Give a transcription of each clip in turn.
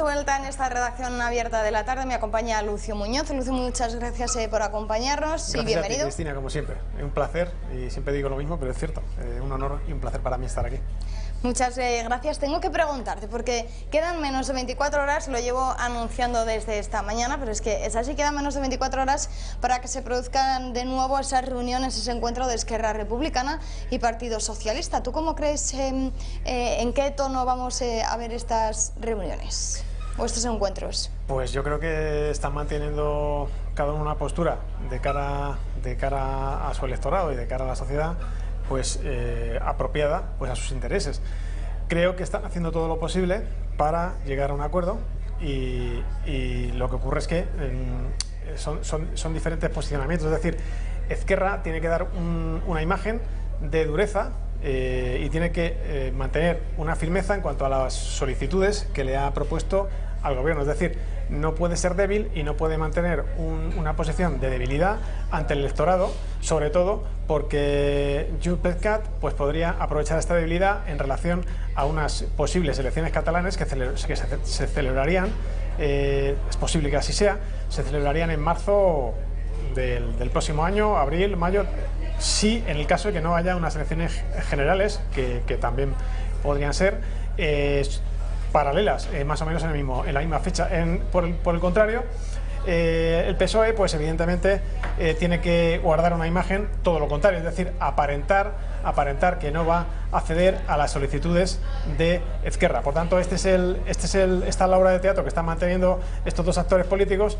vuelta en esta redacción abierta de la tarde. Me acompaña Lucio Muñoz. Lucio, muchas gracias por acompañarnos. Gracias y bienvenido. A ti, Cristina, como siempre. Es un placer, y siempre digo lo mismo, pero es cierto. Un honor y un placer para mí estar aquí. Muchas gracias. Tengo que preguntarte, porque quedan menos de 24 horas, lo llevo anunciando desde esta mañana, pero es que es así, quedan menos de 24 horas para que se produzcan de nuevo esas reuniones, ese encuentro de Esquerra Republicana y Partido Socialista. ¿Tú cómo crees, en qué tono vamos a ver estas reuniones o estos encuentros? Pues yo creo que están manteniendo cada uno una postura de cara a su electorado y de cara a la sociedad, pues apropiada pues a sus intereses. Creo que están haciendo todo lo posible para llegar a un acuerdo y lo que ocurre es que son diferentes posicionamientos. Es decir, Ezquerra tiene que dar una imagen de dureza y tiene que mantener una firmeza en cuanto a las solicitudes que le ha propuesto al gobierno. Es decir, no puede ser débil y no puede mantener una posición de debilidad ante el electorado, sobre todo porque Junts per Cat pues podría aprovechar esta debilidad en relación a unas posibles elecciones catalanes que se celebrarían, es posible que así sea, se celebrarían en marzo del próximo año, abril, mayo, sí, en el caso de que no haya unas elecciones generales, que también podrían ser paralelas, más o menos en la misma fecha. Por el contrario, el PSOE, pues evidentemente tiene que guardar una imagen todo lo contrario, es decir, aparentar que no va a ceder a las solicitudes de Ezquerra. Por tanto, esta es la obra de teatro que están manteniendo estos dos actores políticos.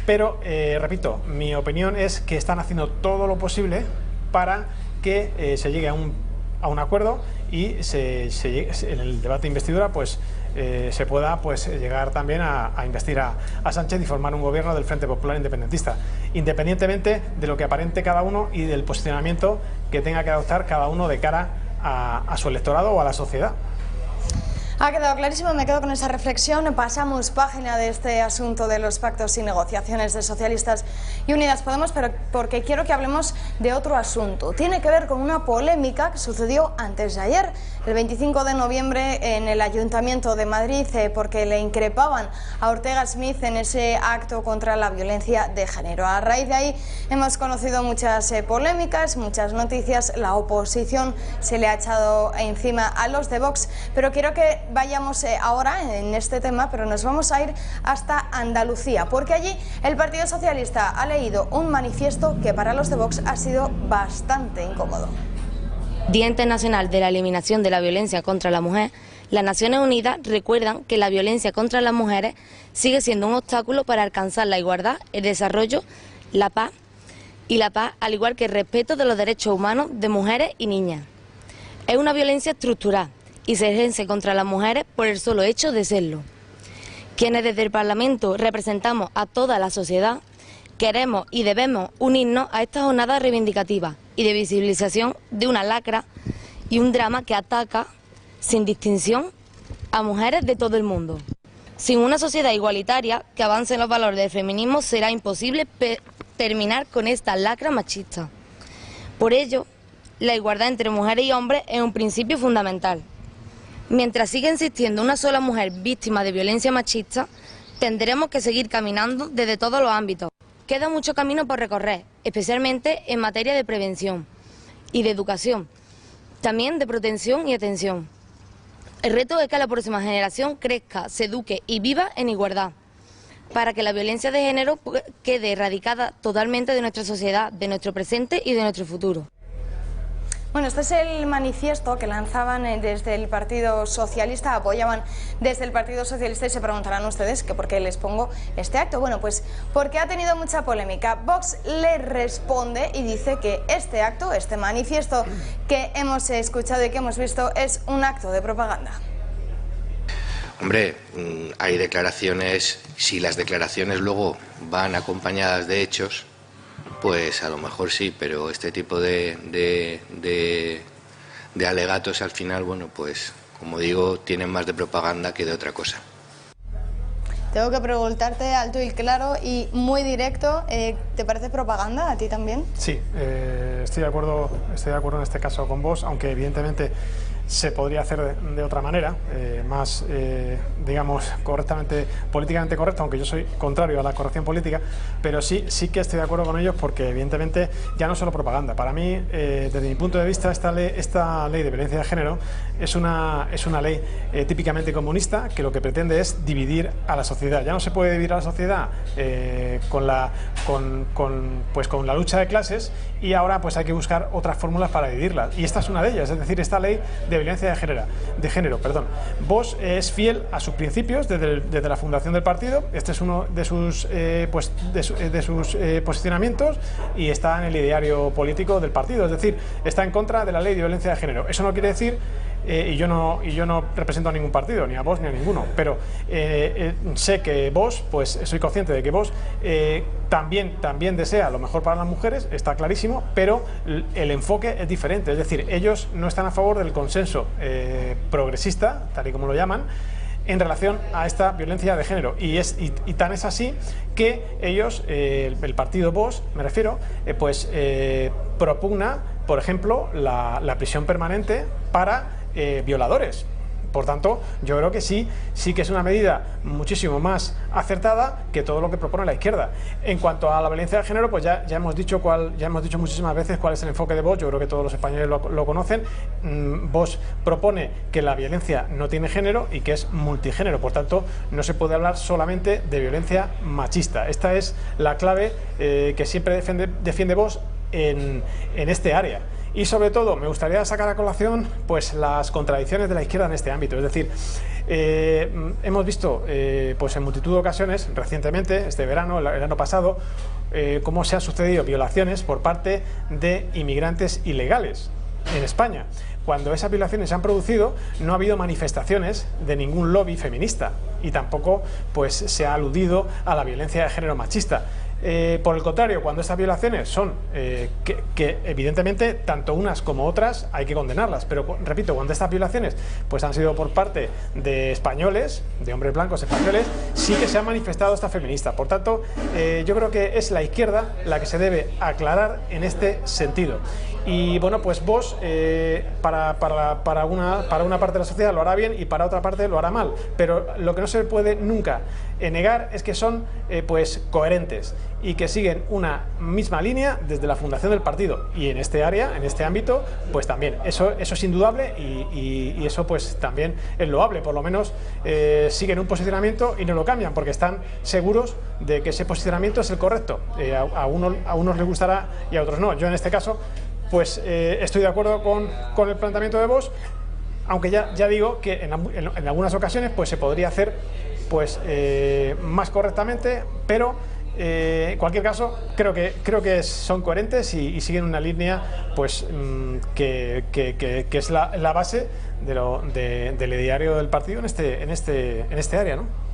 Pero, repito, mi opinión es que están haciendo todo lo posible para que se llegue a un acuerdo y en el debate de investidura pues se pueda pues llegar también a investir a Sánchez y formar un gobierno del Frente Popular Independentista, independientemente de lo que aparente cada uno y del posicionamiento que tenga que adoptar cada uno de cara a su electorado o a la sociedad. Ha quedado clarísimo, me quedo con esa reflexión. Pasamos página de este asunto de los pactos y negociaciones de Socialistas y Unidas Podemos, pero porque quiero que hablemos de otro asunto. Tiene que ver con una polémica que sucedió antes de ayer, el 25 de noviembre, en el Ayuntamiento de Madrid, porque le increpaban a Ortega Smith en ese acto contra la violencia de género. A raíz de ahí hemos conocido muchas polémicas, muchas noticias. La oposición se le ha echado encima a los de Vox, pero quiero que vayamos ahora en este tema, pero nos vamos a ir hasta Andalucía, porque allí el Partido Socialista ha leído un manifiesto que para los de Vox ha sido bastante incómodo. Día Internacional de la Eliminación de la Violencia contra la Mujer. Las Naciones Unidas recuerdan que la violencia contra las mujeres sigue siendo un obstáculo para alcanzar la igualdad, el desarrollo, la paz, al igual que el respeto de los derechos humanos de mujeres y niñas. Es una violencia estructural y se ejerce contra las mujeres por el solo hecho de serlo. Quienes desde el Parlamento representamos a toda la sociedad, queremos y debemos unirnos a esta jornada reivindicativa y de visibilización de una lacra y un drama que ataca sin distinción a mujeres de todo el mundo. Sin una sociedad igualitaria que avance en los valores del feminismo será imposible terminar con esta lacra machista. Por ello, la igualdad entre mujeres y hombres es un principio fundamental. Mientras siga existiendo una sola mujer víctima de violencia machista, tendremos que seguir caminando desde todos los ámbitos. Queda mucho camino por recorrer, especialmente en materia de prevención y de educación, también de protección y atención. El reto es que la próxima generación crezca, se eduque y viva en igualdad, para que la violencia de género quede erradicada totalmente de nuestra sociedad, de nuestro presente y de nuestro futuro. Bueno, este es el manifiesto que lanzaban desde el Partido Socialista, apoyaban desde el Partido Socialista, y se preguntarán ustedes que por qué les pongo este acto. Bueno, pues porque ha tenido mucha polémica. Vox le responde y dice que este acto, este manifiesto que hemos escuchado y que hemos visto, es un acto de propaganda. Hombre, hay declaraciones, si las declaraciones luego van acompañadas de hechos, pues a lo mejor sí, pero este tipo de alegatos al final, bueno, pues como digo, tienen más de propaganda que de otra cosa. Tengo que preguntarte alto y claro y muy directo, ¿te parece propaganda a ti también? Sí, estoy de acuerdo en este caso con vos, aunque evidentemente se podría hacer de otra manera, más, digamos, políticamente correcta, aunque yo soy contrario a la corrección política, pero sí que estoy de acuerdo con ellos porque evidentemente ya no solo propaganda. Para mí, desde mi punto de vista, esta ley de violencia de género es una ley típicamente comunista que lo que pretende es dividir a la sociedad. Ya no se puede dividir a la sociedad con la lucha de clases, y ahora pues hay que buscar otras fórmulas para dividirla, y esta es una de ellas, es decir, esta ley de violencia de género. Vox es fiel a sus principios desde la fundación del partido. Este es uno de sus posicionamientos, y está en el ideario político del partido, es decir, está en contra de la ley de violencia de género. Eso no quiere decir, y yo no represento a ningún partido, ni a Vox ni a ninguno, pero sé que Vox, pues soy consciente de que Vox también desea lo mejor para las mujeres, está clarísimo, pero el enfoque es diferente, es decir, ellos no están a favor del consenso progresista, tal y como lo llaman, en relación a esta violencia de género, y tan es así que ellos, el partido Vox, me refiero, propugna, por ejemplo, la prisión permanente para violadores. Por tanto, yo creo que sí que es una medida muchísimo más acertada que todo lo que propone la izquierda. En cuanto a la violencia de género, pues ya hemos dicho muchísimas veces cuál es el enfoque de Vox. Yo creo que todos los españoles lo conocen. Vox propone que la violencia no tiene género y que es multigénero. Por tanto, no se puede hablar solamente de violencia machista. Esta es la clave que siempre defiende Vox en este área. Y sobre todo me gustaría sacar a colación pues las contradicciones de la izquierda en este ámbito. Es decir, hemos visto pues en multitud de ocasiones recientemente, este verano, el verano pasado, cómo se han sucedido violaciones por parte de inmigrantes ilegales en España. Cuando esas violaciones se han producido, no ha habido manifestaciones de ningún lobby feminista, y tampoco pues se ha aludido a la violencia de género machista. Por el contrario, cuando estas violaciones son que evidentemente tanto unas como otras hay que condenarlas, pero repito, cuando estas violaciones pues han sido por parte de españoles, de hombres blancos españoles, sí que se ha manifestado esta feminista. Por tanto, yo creo que es la izquierda la que se debe aclarar en este sentido. Y bueno, pues Vox para una parte de la sociedad lo hará bien y para otra parte lo hará mal, pero lo que no se puede nunca negar es que son pues coherentes y que siguen una misma línea desde la fundación del partido, y en este área, en este ámbito, pues también eso es indudable, y eso pues también es loable. Por lo menos siguen un posicionamiento y no lo cambian porque están seguros de que ese posicionamiento es el correcto. A unos les gustará y a otros no. Yo en este caso pues estoy de acuerdo con el planteamiento de Vox, aunque ya digo que en algunas ocasiones pues se podría hacer pues más correctamente, pero en cualquier caso creo que son coherentes y siguen una línea pues que es la base del ideario del partido en este área, ¿no?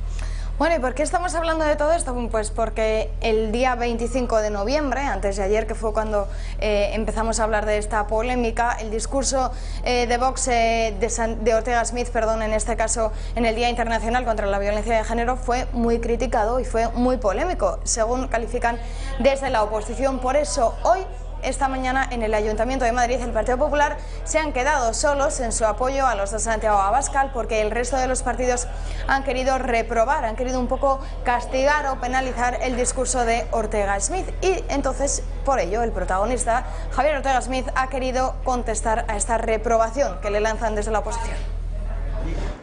Bueno, ¿y por qué estamos hablando de todo esto? Pues porque el día 25 de noviembre, antes de ayer, que fue cuando empezamos a hablar de esta polémica, el discurso de Vox, de Ortega Smith, perdón, en este caso en el Día Internacional contra la Violencia de Género, fue muy criticado y fue muy polémico, según califican desde la oposición. Por eso, hoy, esta mañana, en el Ayuntamiento de Madrid, el Partido Popular se han quedado solos en su apoyo a los de Santiago Abascal, porque el resto de los partidos han querido reprobar, han querido un poco castigar o penalizar el discurso de Ortega Smith, y entonces, por ello, el protagonista, Javier Ortega Smith, ha querido contestar a esta reprobación que le lanzan desde la oposición.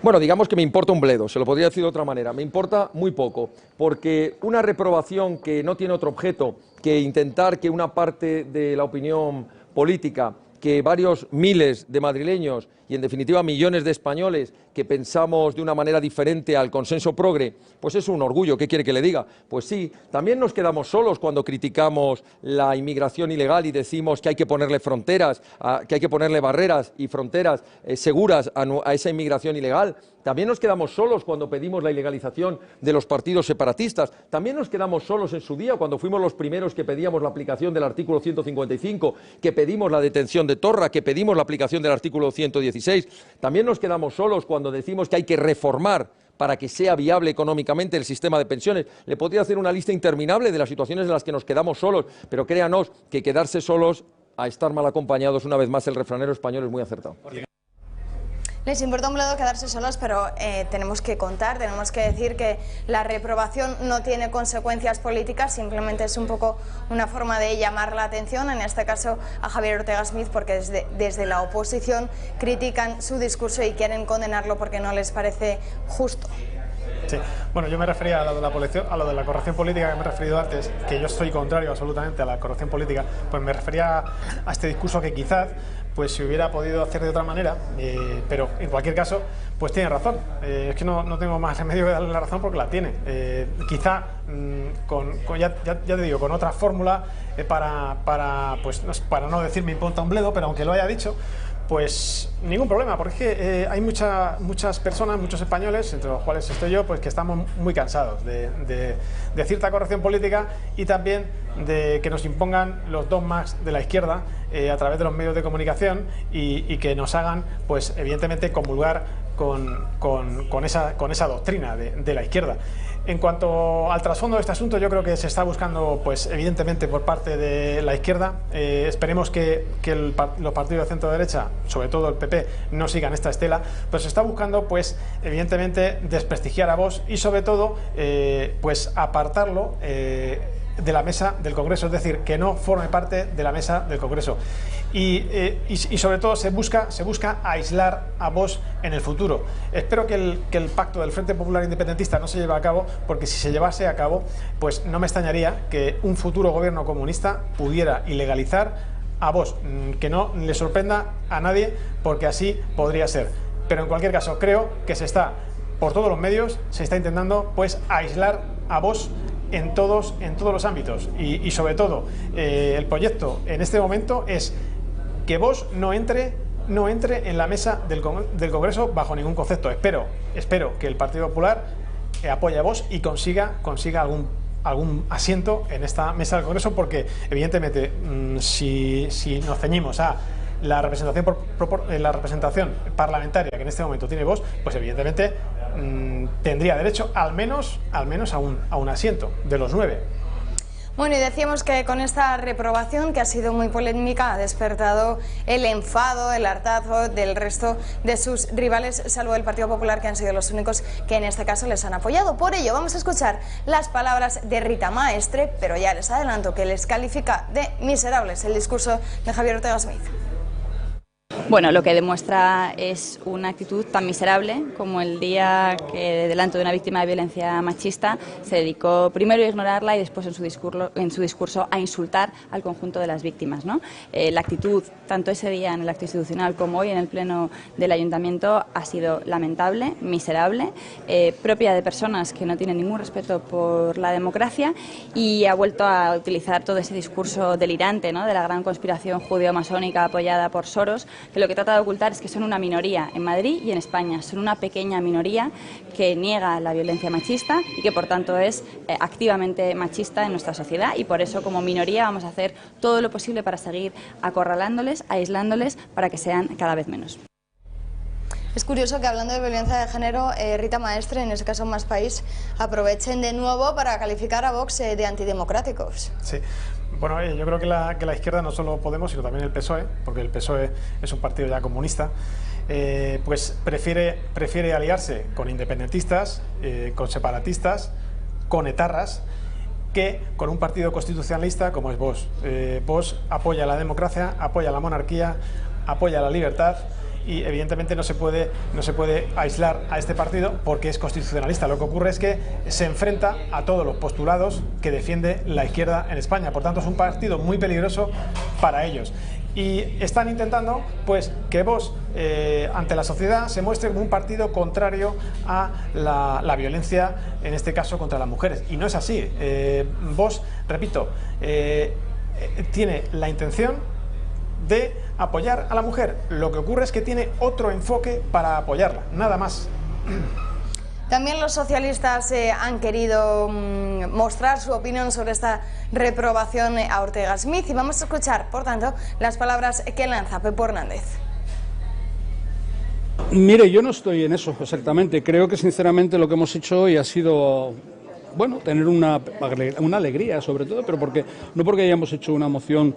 Bueno, digamos que me importa un bledo, se lo podría decir de otra manera, me importa muy poco, porque una reprobación que no tiene otro objeto que intentar que una parte de la opinión política, que varios miles de madrileños y en definitiva millones de españoles que pensamos de una manera diferente al consenso progre, pues es un orgullo. ¿Qué quiere que le diga? Pues sí, también nos quedamos solos cuando criticamos la inmigración ilegal y decimos que hay que ponerle fronteras, que hay que ponerle barreras y fronteras seguras a esa inmigración ilegal. También nos quedamos solos cuando pedimos la ilegalización de los partidos separatistas. También nos quedamos solos en su día cuando fuimos los primeros que pedíamos la aplicación del artículo 155, que pedimos la detención de Torra, que pedimos la aplicación del artículo 116. También nos quedamos solos cuando decimos que hay que reformar para que sea viable económicamente el sistema de pensiones. Le podría hacer una lista interminable de las situaciones en las que nos quedamos solos, pero créanos que quedarse solos a estar mal acompañados, una vez más el refranero español es muy acertado. Les importa un bledo quedarse solos, pero tenemos que contar, tenemos que decir que la reprobación no tiene consecuencias políticas, simplemente es un poco una forma de llamar la atención, en este caso a Javier Ortega Smith, porque desde la oposición critican su discurso y quieren condenarlo porque no les parece justo. Sí, bueno, yo me refería a lo de la corrección política que me he referido antes, que yo estoy contrario absolutamente a la corrección política, pues me refería a este discurso que quizás pues se hubiera podido hacer de otra manera, pero en cualquier caso, pues tiene razón. Es que no tengo más remedio que darle la razón porque la tiene. Quizá, ya te digo, con otra fórmula para no decir me importa un bledo, pero aunque lo haya dicho, pues ningún problema, porque es que hay muchas personas, muchos españoles, entre los cuales estoy yo, pues que estamos muy cansados de cierta corrección política y también de que nos impongan los dogmas de la izquierda a través de los medios de comunicación y que nos hagan, pues evidentemente, comulgar con esa doctrina de la izquierda. En cuanto al trasfondo de este asunto, yo creo que se está buscando, pues evidentemente por parte de la izquierda, esperemos que los partidos de centro-derecha, sobre todo el PP, no sigan esta estela, pues se está buscando, pues evidentemente, desprestigiar a Vox y sobre todo, pues apartarlo de la mesa del Congreso, es decir, que no forme parte de la mesa del Congreso. Y sobre todo se busca aislar a Vox en el futuro. Espero que el pacto del Frente Popular Independentista no se lleve a cabo, porque si se llevase a cabo, pues no me extrañaría que un futuro gobierno comunista pudiera ilegalizar a Vox, que no le sorprenda a nadie, porque así podría ser. Pero en cualquier caso, creo que por todos los medios, se está intentando, pues, aislar a Vox en todos los ámbitos y sobre todo el proyecto en este momento es que Vox no entre en la mesa del Congreso bajo ningún concepto. Espero que el Partido Popular apoye a Vox y consiga algún asiento en esta mesa del Congreso, porque evidentemente si nos ceñimos a la representación parlamentaria que en este momento tiene Vox, pues evidentemente tendría derecho al menos a un asiento de los 9. Bueno, y decíamos que con esta reprobación, que ha sido muy polémica, ha despertado el enfado, el hartazgo del resto de sus rivales, salvo el Partido Popular, que han sido los únicos que en este caso les han apoyado. Por ello, vamos a escuchar las palabras de Rita Maestre, pero ya les adelanto que les califica de miserables el discurso de Javier Ortega Smith. Bueno, lo que demuestra es una actitud tan miserable como el día que delante de una víctima de violencia machista se dedicó primero a ignorarla y después en su discurso a insultar al conjunto de las víctimas, ¿no? La actitud, tanto ese día en el acto institucional como hoy en el pleno del Ayuntamiento, ha sido lamentable, miserable, propia de personas que no tienen ningún respeto por la democracia, y ha vuelto a utilizar todo ese discurso delirante, ¿no?, de la gran conspiración judeo-masónica apoyada por Soros, que lo que trata de ocultar es que son una minoría en Madrid y en España. Son una pequeña minoría que niega la violencia machista y que por tanto es activamente machista en nuestra sociedad, y por eso como minoría vamos a hacer todo lo posible para seguir acorralándoles, aislándoles, para que sean cada vez menos. Es curioso que, hablando de violencia de género, Rita Maestre, en ese caso Más País, aprovechen de nuevo para calificar a Vox de antidemocráticos. Sí. Bueno, yo creo que la izquierda, no solo Podemos, sino también el PSOE, porque el PSOE es un partido ya comunista, pues prefiere aliarse con independentistas, con separatistas, con etarras, que con un partido constitucionalista como es Vox. Vox apoya la democracia, apoya la monarquía, apoya la libertad, y evidentemente no se puede aislar a este partido porque es constitucionalista. Lo que ocurre es que se enfrenta a todos los postulados que defiende la izquierda en España. Por tanto, es un partido muy peligroso para ellos. Y están intentando, pues, que Vox ante la sociedad se muestre como un partido contrario a la violencia, en este caso contra las mujeres. Y no es así. Vox, repito, tiene la intención de apoyar a la mujer. Lo que ocurre es que tiene otro enfoque para apoyarla, nada más. También los socialistas han querido mostrar su opinión sobre esta reprobación a Ortega Smith, y vamos a escuchar, por tanto, las palabras que lanza Pepo Hernández. Mire, yo no estoy en eso exactamente. Creo que sinceramente lo que hemos hecho hoy ha sido bueno, tener una alegría sobre todo, pero no porque hayamos hecho una moción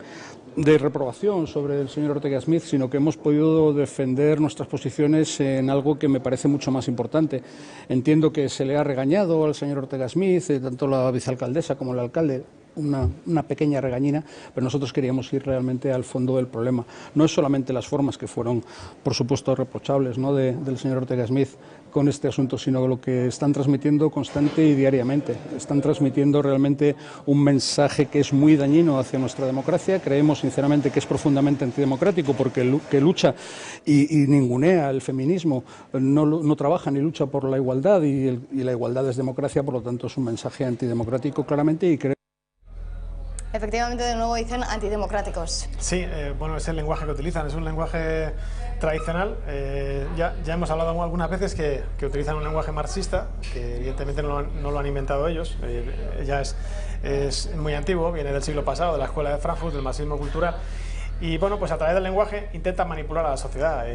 de reprobación sobre el señor Ortega Smith, sino que hemos podido defender nuestras posiciones en algo que me parece mucho más importante. Entiendo que se le ha regañado al señor Ortega Smith, tanto la vicealcaldesa como el alcalde, una pequeña regañina, pero nosotros queríamos ir realmente al fondo del problema. No es solamente las formas que fueron, por supuesto, reprochables, ¿no?, del señor Ortega Smith con este asunto, sino lo que están transmitiendo constante y diariamente. Están transmitiendo realmente un mensaje que es muy dañino hacia nuestra democracia. Creemos sinceramente que es profundamente antidemocrático porque que lucha y ningunea el feminismo, no trabaja ni lucha por la igualdad y la igualdad es democracia, por lo tanto es un mensaje antidemocrático claramente y creo. Efectivamente, de nuevo dicen antidemocráticos. Sí, bueno, es el lenguaje que utilizan, es un lenguaje tradicional. Ya hemos hablado algunas veces que utilizan un lenguaje marxista, que evidentemente no lo han inventado ellos, ya es muy antiguo, viene del siglo pasado, de la escuela de Frankfurt, del marxismo cultural. Y bueno, pues a través del lenguaje intentan manipular a la sociedad.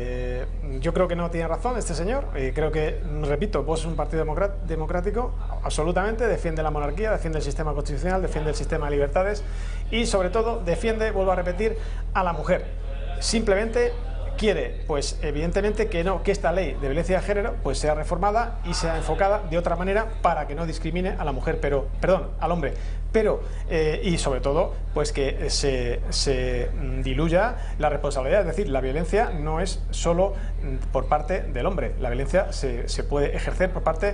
Yo creo que no tiene razón este señor. Creo que, repito, Vox es un partido democrático, absolutamente, defiende la monarquía, defiende el sistema constitucional, defiende el sistema de libertades y sobre todo defiende, vuelvo a repetir, a la mujer. Simplemente quiere, pues evidentemente que esta ley de violencia de género pues sea reformada y sea enfocada de otra manera para que no discrimine a la mujer, al hombre, y sobre todo pues que se diluya la responsabilidad, es decir, la violencia no es solo por parte del hombre, la violencia se puede ejercer por parte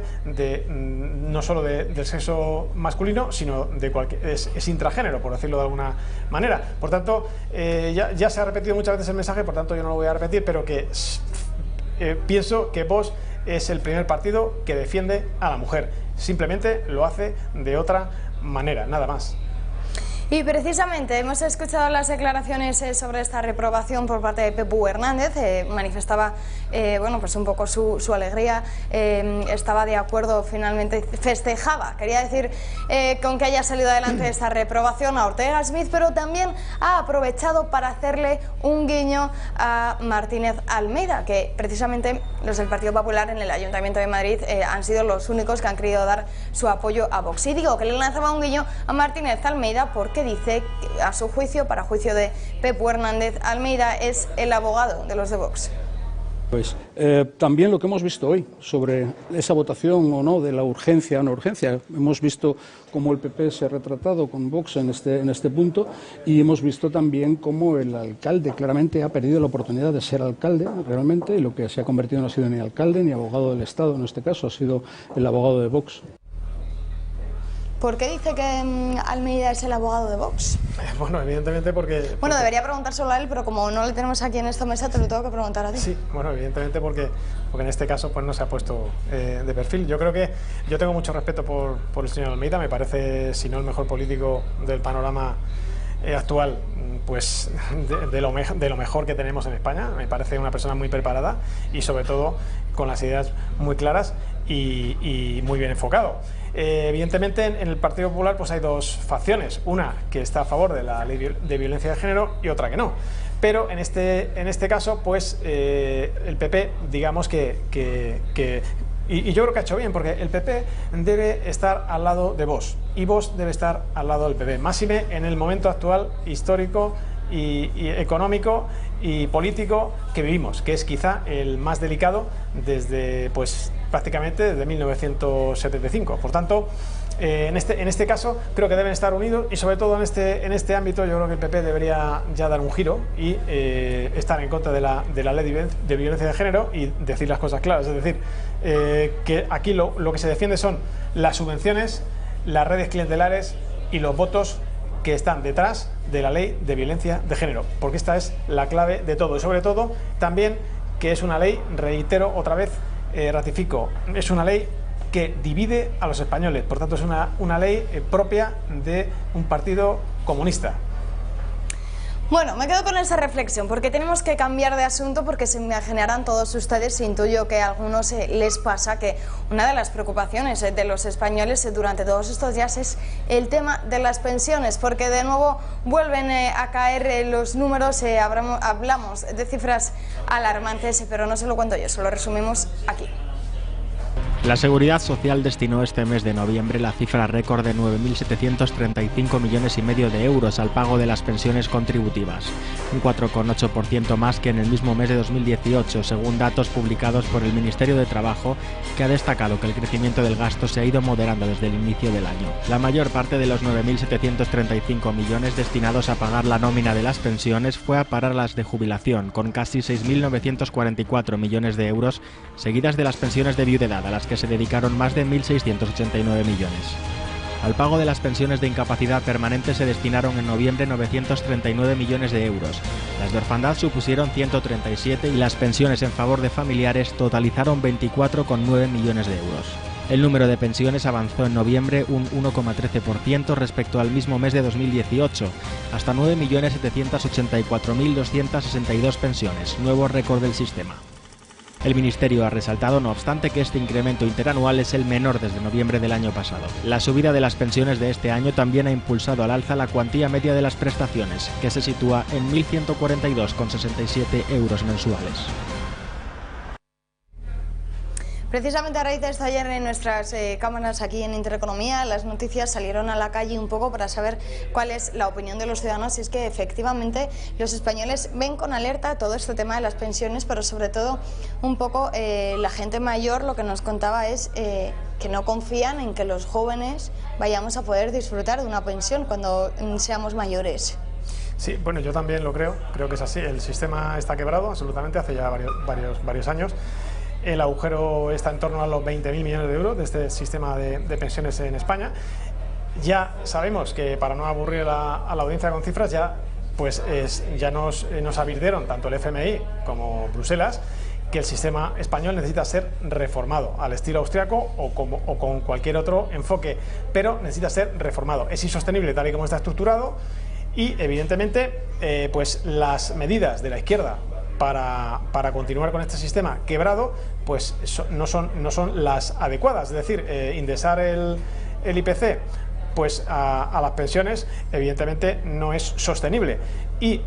no solo del sexo masculino, sino de es intragénero, por decirlo de alguna manera. Por tanto, ya se ha repetido muchas veces el mensaje, por tanto yo no lo voy a repetir, pero que pienso que Vox es el primer partido que defiende a la mujer, simplemente lo hace de otra manera, nada más. Y precisamente hemos escuchado las declaraciones sobre esta reprobación por parte de Pepu Hernández. Manifestaba bueno, pues un poco su alegría, estaba de acuerdo, finalmente festejaba, quería decir, con que haya salido adelante esta reprobación a Ortega Smith, pero también ha aprovechado para hacerle un guiño a Martínez Almeida, que precisamente los del Partido Popular en el Ayuntamiento de Madrid han sido los únicos que han querido dar su apoyo a Vox. Y digo que le lanzaba un guiño a Martínez Almeida porque dice que, a su juicio, para juicio de Pepu Hernández, Almeida es el abogado de los de Vox. Pues también lo que hemos visto hoy sobre esa votación o no de la urgencia o no urgencia, hemos visto cómo el PP se ha retratado con Vox en este punto y hemos visto también cómo el alcalde claramente ha perdido la oportunidad de ser alcalde realmente, y lo que se ha convertido no ha sido ni alcalde ni abogado del Estado, en este caso ha sido el abogado de Vox. ¿Por qué dice que Almeida es el abogado de Vox? Bueno, evidentemente porque... Bueno, debería preguntárselo a él, pero como no le tenemos aquí en esta mesa, te lo tengo que preguntar a ti. Sí, bueno, evidentemente porque en este caso pues no se ha puesto de perfil. Yo creo que yo tengo mucho respeto por el señor Almeida, me parece, si no el mejor político del panorama actual, pues de lo mejor que tenemos en España. Me parece una persona muy preparada y sobre todo con las ideas muy claras y muy bien enfocado. Evidentemente en el Partido Popular pues hay dos facciones, una que está a favor de la ley de violencia de género y otra que no, pero en este caso pues el PP, digamos y yo creo que ha hecho bien, porque el PP debe estar al lado de Vox y Vox debe estar al lado del PP, máxime en el momento actual histórico y económico y político que vivimos, que es quizá el más delicado desde prácticamente desde 1975. Por tanto, en este caso creo que deben estar unidos y sobre todo en este ámbito yo creo que el PP debería ya dar un giro y estar en contra de la ley de violencia de género y decir las cosas claras, es decir, que aquí lo que se defiende son las subvenciones, las redes clientelares y los votos que están detrás de la ley de violencia de género, porque esta es la clave de todo y sobre todo también que es una ley, reitero otra vez, ratifico, es una ley que divide a los españoles, por tanto es una ley propia de un partido comunista. Bueno, me quedo con esa reflexión porque tenemos que cambiar de asunto porque se imaginarán todos ustedes, intuyo que a algunos les pasa que una de las preocupaciones de los españoles durante todos estos días es el tema de las pensiones, porque de nuevo vuelven a caer los números, hablamos de cifras alarmantes, pero no se lo cuento yo, se lo resumimos aquí. La Seguridad Social destinó este mes de noviembre la cifra récord de 9.735 millones y medio de euros al pago de las pensiones contributivas, un 4,8% más que en el mismo mes de 2018, según datos publicados por el Ministerio de Trabajo, que ha destacado que el crecimiento del gasto se ha ido moderando desde el inicio del año. La mayor parte de los 9.735 millones destinados a pagar la nómina de las pensiones fue a parar las de jubilación, con casi 6.944 millones de euros, seguidas de las pensiones de viudedad, a las que se dedicaron más de 1.689 millones. Al pago de las pensiones de incapacidad permanente se destinaron en noviembre 939 millones de euros. Las de orfandad supusieron 137 y las pensiones en favor de familiares totalizaron 24,9 millones de euros. El número de pensiones avanzó en noviembre un 1,13% respecto al mismo mes de 2018, hasta 9.784.262 pensiones, nuevo récord del sistema. El Ministerio ha resaltado, no obstante, que este incremento interanual es el menor desde noviembre del año pasado. La subida de las pensiones de este año también ha impulsado al alza la cuantía media de las prestaciones, que se sitúa en 1.142,67 euros mensuales. Precisamente a raíz de esto, ayer en nuestras cámaras aquí en Intereconomía, las noticias salieron a la calle un poco para saber cuál es la opinión de los ciudadanos, y es que efectivamente los españoles ven con alerta todo este tema de las pensiones, pero sobre todo un poco la gente mayor lo que nos contaba es que no confían en que los jóvenes vayamos a poder disfrutar de una pensión cuando seamos mayores. Sí, bueno, yo también lo creo que es así. El sistema está quebrado absolutamente hace ya varios años. El agujero está en torno a los 20.000 millones de euros de este sistema de pensiones en España. Ya sabemos que, para no aburrir a la audiencia con cifras, ya nos advirtieron tanto el FMI como Bruselas que el sistema español necesita ser reformado al estilo austriaco o con cualquier otro enfoque, pero necesita ser reformado. Es insostenible tal y como está estructurado y, evidentemente, pues las medidas de la izquierda para continuar con este sistema quebrado pues no son las adecuadas. Es decir, indexar el IPC pues a las pensiones evidentemente no es sostenible y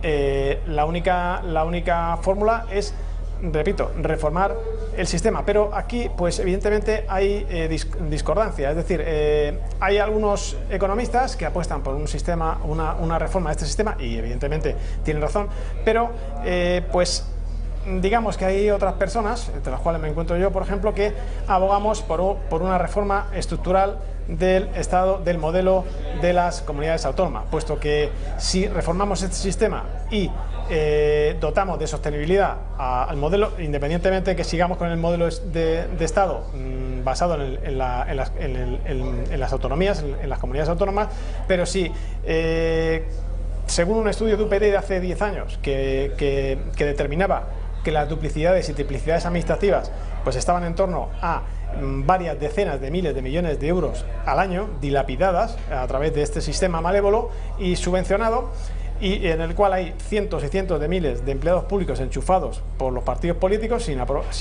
la única fórmula es, repito, reformar el sistema, pero aquí pues evidentemente hay discordancia, es decir, hay algunos economistas que apuestan por un sistema, una reforma de este sistema, y evidentemente tienen razón, pero pues digamos que hay otras personas, entre las cuales me encuentro yo, por ejemplo, que abogamos por una reforma estructural del Estado, del modelo de las comunidades autónomas, puesto que si reformamos este sistema y dotamos de sostenibilidad al modelo, independientemente de que sigamos con el modelo de Estado basado en las autonomías, en las comunidades autónomas, pero si según un estudio de UPD de hace 10 años que determinaba que las duplicidades y triplicidades administrativas pues estaban en torno a varias decenas de miles de millones de euros al año dilapidadas a través de este sistema malévolo y subvencionado, y en el cual hay cientos y cientos de miles de empleados públicos enchufados por los partidos políticos sin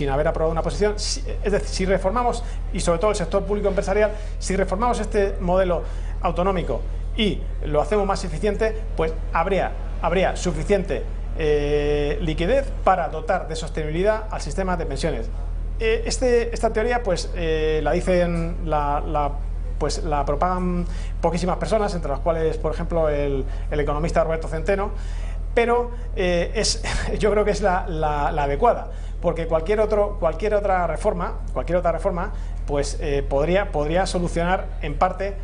haber aprobado una posición. Es decir, si reformamos, y sobre todo el sector público empresarial, si reformamos este modelo autonómico y lo hacemos más eficiente, pues habría suficiente liquidez para dotar de sostenibilidad al sistema de pensiones. Esta teoría pues la dicen, pues la propagan poquísimas personas, entre las cuales, por ejemplo, el economista Roberto Centeno, pero yo creo que es la adecuada, porque cualquier otra reforma pues podría solucionar en parte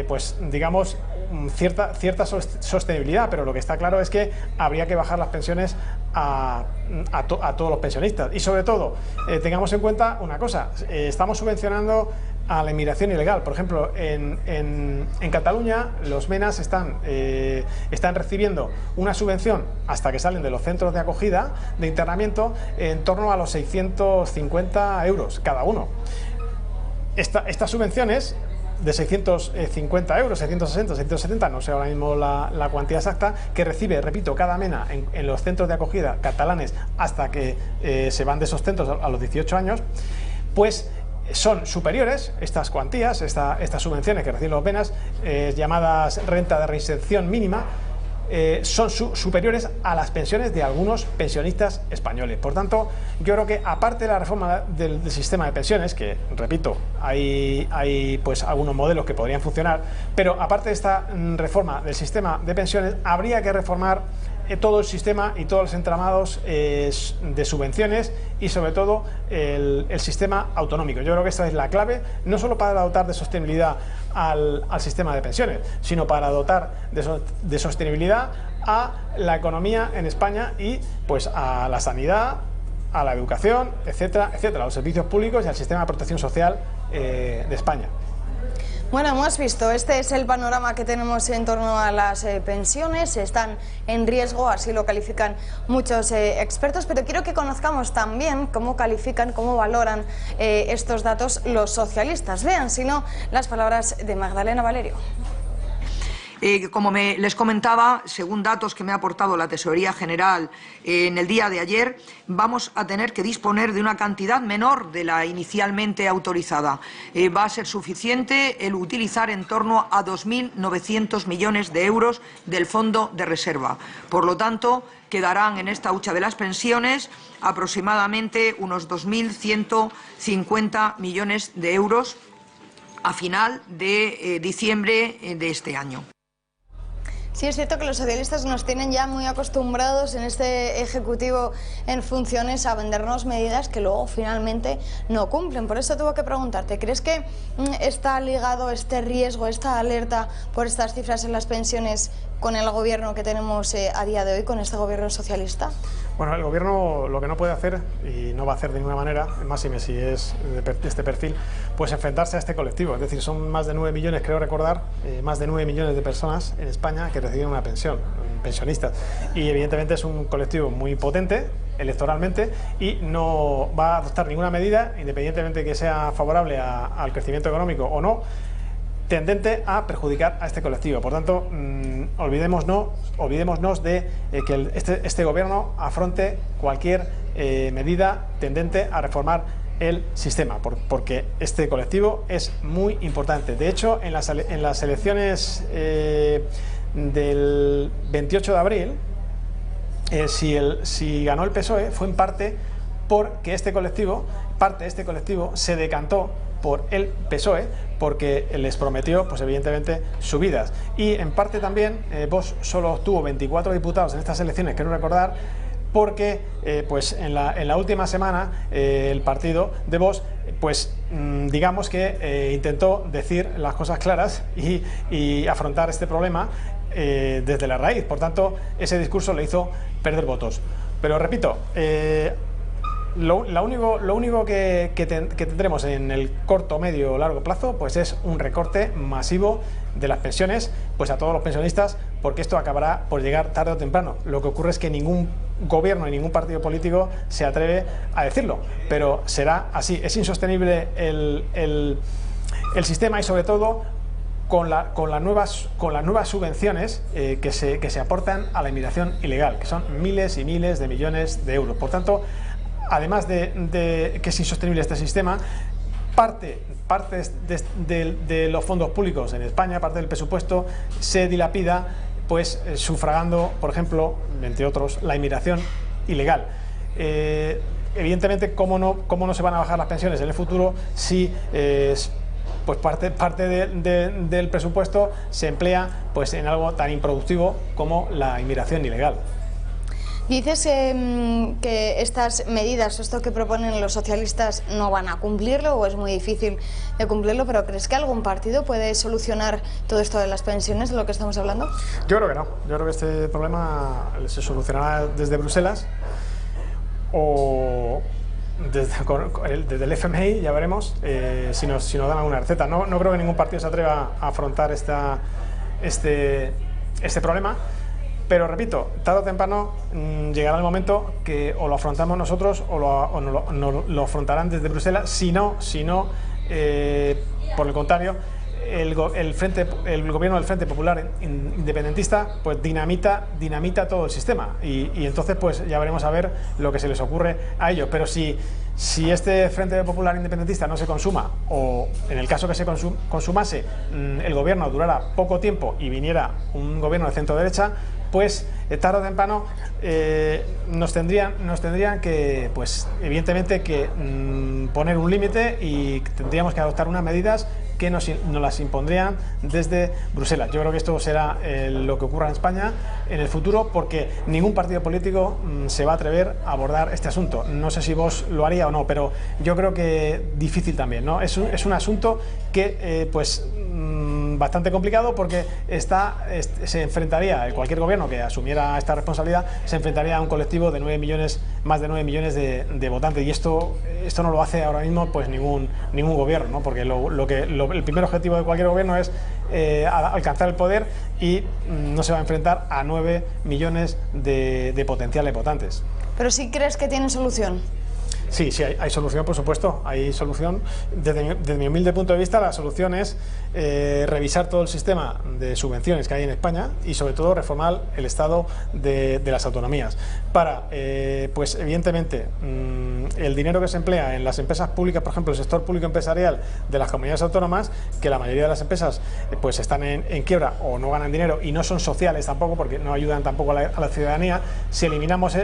pues digamos cierta sostenibilidad, pero lo que está claro es que habría que bajar las pensiones a todos los pensionistas. Y sobre todo, tengamos en cuenta una cosa: estamos subvencionando a la inmigración ilegal. Por ejemplo, en Cataluña los MENAs están recibiendo una subvención hasta que salen de los centros de acogida, de internamiento, en torno a los 650 euros cada uno. Estas subvenciones de 650 euros, 660, 670, no sé ahora mismo la cuantía exacta, que recibe, repito, cada MENA en los centros de acogida catalanes hasta que se van de esos centros a los 18 años, pues son superiores estas cuantías, estas subvenciones que reciben los MENAs, llamadas renta de reinserción mínima, son superiores a las pensiones de algunos pensionistas españoles. Por tanto, yo creo que aparte de la reforma del sistema de pensiones, que repito, hay pues algunos modelos que podrían funcionar, pero aparte de esta reforma del sistema de pensiones, habría que reformar todo el sistema y todos los entramados de subvenciones y sobre todo el sistema autonómico. Yo creo que esta es la clave, no solo para dotar de sostenibilidad al sistema de pensiones, sino para dotar de sostenibilidad a la economía en España y pues a la sanidad, a la educación, etcétera, etcétera, a los servicios públicos y al sistema de protección social de España. Bueno, hemos visto, este es el panorama que tenemos en torno a las pensiones, están en riesgo, así lo califican muchos expertos, pero quiero que conozcamos también cómo califican, cómo valoran estos datos los socialistas. Vean, si no, las palabras de Magdalena Valerio. Como les comentaba, según datos que me ha aportado la Tesorería General en el día de ayer, vamos a tener que disponer de una cantidad menor de la inicialmente autorizada. Va a ser suficiente el utilizar en torno a 2.900 millones de euros del Fondo de Reserva. Por lo tanto, quedarán en esta hucha de las pensiones aproximadamente unos 2.150 millones de euros a final de diciembre de este año. Sí, es cierto que los socialistas nos tienen ya muy acostumbrados en este Ejecutivo en funciones a vendernos medidas que luego finalmente no cumplen. Por eso tengo que preguntarte, ¿crees que está ligado este riesgo, esta alerta por estas cifras en las pensiones con el gobierno que tenemos a día de hoy, con este gobierno socialista? Bueno, el gobierno lo que no puede hacer, y no va a hacer de ninguna manera, máxime si es de este perfil, pues enfrentarse a este colectivo. Es decir, son más de 9 millones, creo recordar, más de 9 millones de personas en España que reciben una pensión, pensionistas. Y evidentemente es un colectivo muy potente electoralmente y no va a adoptar ninguna medida, independientemente de que sea favorable al crecimiento económico o no, tendente a perjudicar a este colectivo. Por tanto, olvidémonos de que este gobierno afronte cualquier medida tendente a reformar el sistema, porque este colectivo es muy importante. De hecho, en las elecciones del 28 de abril, si ganó el PSOE, fue en parte porque parte de este colectivo se decantó por el PSOE, porque les prometió, pues evidentemente, subidas. Y en parte también Vox solo obtuvo 24 diputados en estas elecciones, quiero recordar, porque pues en la última semana el partido de Vox, pues digamos que intentó decir las cosas claras y afrontar este problema desde la raíz. Por tanto, ese discurso le hizo perder votos. Pero repito, lo único que tendremos en el corto, medio o largo plazo, pues es un recorte masivo de las pensiones, pues a todos los pensionistas, porque esto acabará por llegar tarde o temprano. Lo que ocurre es que ningún gobierno y ningún partido político se atreve a decirlo, pero será así. Es insostenible el sistema y sobre todo con las nuevas subvenciones que se aportan a la inmigración ilegal, que son miles y miles de millones de euros. Por tanto, además de que es insostenible este sistema, parte de los fondos públicos en España, parte del presupuesto, se dilapida pues sufragando, por ejemplo, entre otros, la inmigración ilegal. Evidentemente, ¿cómo no se van a bajar las pensiones en el futuro si pues parte del presupuesto se emplea pues en algo tan improductivo como la inmigración ilegal? Dices que estas medidas, esto que proponen los socialistas, no van a cumplirlo o es muy difícil de cumplirlo, pero ¿crees que algún partido puede solucionar todo esto de las pensiones, de lo que estamos hablando? Yo creo que no. Yo creo que este problema se solucionará desde Bruselas o desde el FMI, ya veremos si nos dan alguna receta. No creo que ningún partido se atreva a afrontar este problema. Pero repito, tarde o temprano llegará el momento que o lo afrontamos nosotros o lo afrontarán desde Bruselas, si no, por el contrario, el gobierno del Frente Popular Independentista pues dinamita todo el sistema y entonces pues ya veremos a ver lo que se les ocurre a ellos. Pero si este Frente Popular Independentista no se consuma, o en el caso que se consumase el gobierno durara poco tiempo y viniera un gobierno de centro derecha, pues tarde o temprano nos tendrían que, pues evidentemente, que poner un límite, y tendríamos que adoptar unas medidas que nos las impondrían desde Bruselas. Yo creo que esto será lo que ocurra en España en el futuro, porque ningún partido político se va a atrever a abordar este asunto. No sé si Vox lo haría o no, pero yo creo que difícil también, ¿no? Es un asunto que bastante complicado, porque se enfrentaría, cualquier gobierno que asumiera esta responsabilidad se enfrentaría a un colectivo de más de 9 millones de votantes, y esto no lo hace ahora mismo pues ningún gobierno, ¿no? Porque el primer objetivo de cualquier gobierno es alcanzar el poder, y no se va a enfrentar a 9 millones de potenciales votantes. ¿Pero sí crees que tiene solución? Sí, hay solución, por supuesto, hay solución. Desde mi humilde punto de vista, la solución es revisar todo el sistema de subvenciones que hay en España, y sobre todo reformar el estado de las autonomías para, pues evidentemente, el dinero que se emplea en las empresas públicas, por ejemplo, el sector público empresarial de las comunidades autónomas, que la mayoría de las empresas pues están en quiebra o no ganan dinero y no son sociales tampoco, porque no ayudan tampoco a la ciudadanía. Si eliminamos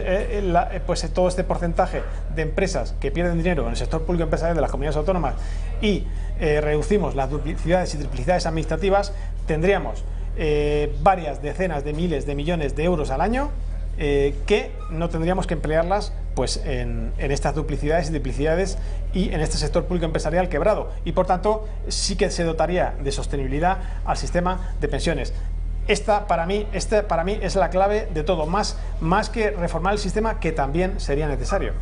pues todo este porcentaje de empresas que pierden dinero en el sector público empresarial de las comunidades autónomas, y reducimos las duplicidades y triplicidades administrativas, tendríamos varias decenas de miles de millones de euros al año que no tendríamos que emplearlas pues en estas duplicidades y triplicidades y en este sector público empresarial quebrado, y por tanto sí que se dotaría de sostenibilidad al sistema de pensiones. Esta para mí es la clave de todo, más que reformar el sistema, que también sería necesario.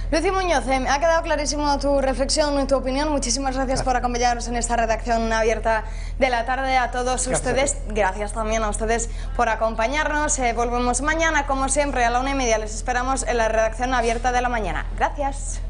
Lucy Muñoz, ha quedado clarísimo tu reflexión y tu opinión. Muchísimas gracias por acompañarnos en esta redacción abierta de la tarde. A todos ustedes, gracias también a ustedes por acompañarnos. Volvemos mañana, como siempre, a la 1:30. Les esperamos en la redacción abierta de la mañana. Gracias.